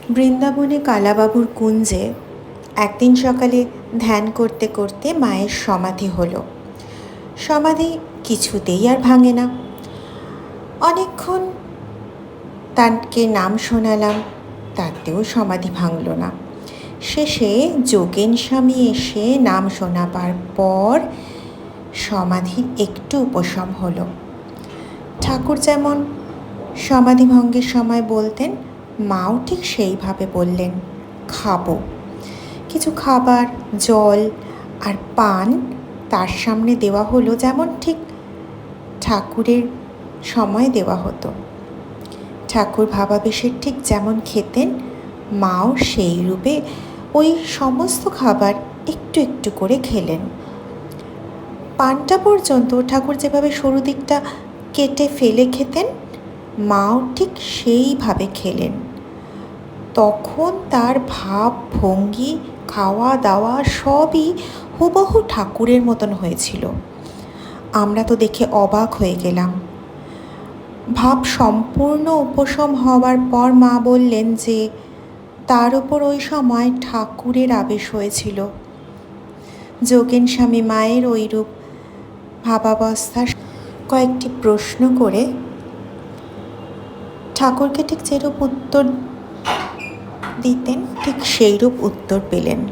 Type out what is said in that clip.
বৃন্দাবনে কালাবাবুর কুঞ্জে একদিন সকালে ধ্যান করতে করতে মায়ের সমাধি হলো। সমাধি কিছুতেই আর ভাঙে না। অনেকক্ষণ তাকে নাম শোনালাম, তাতেও সমাধি ভাঙল না। শেষে যোগেন স্বামী এসে নাম শোনাবার পর সমাধির একটু উপশম হলো। ঠাকুর যেমন সমাধি ভঙ্গের সময় বলতেন, মাও ঠিক সেইভাবে বললেন, খাবো। কিছু খাবার, জল আর পান তার সামনে দেওয়া হলো, যেমন ঠিক ঠাকুরের সময় দেওয়া হতো। ঠাকুর ভাবাবেশের ঠিক যেমন খেতেন, মাও সেই রূপে ওই সমস্ত খাবার একটু একটু করে খেলেন। পানটা পর্যন্ত ঠাকুর যেভাবে সরু দিকটা কেটে ফেলে খেতেন, মাও ঠিক সেইভাবে খেলেন। তখন তার ভাব ভঙ্গি, খাওয়া দাওয়া সবই হুবহু ঠাকুরের মতন হয়েছিল। আমরা তো দেখে অবাক হয়ে গেলাম। ভাব সম্পূর্ণ উপশম হওয়ার পর মা বললেন যে তার উপর ওই সময় ঠাকুরের আবেশ হয়েছিল। যোগেন স্বামী মায়ের ওইরূপ ভাবাবস্থার কয়েকটি প্রশ্ন করে ঠাকুরকে ঠিক যেরূপ উত্তর দিতেন, ঠিক সেইরূপ উত্তর পেলেন।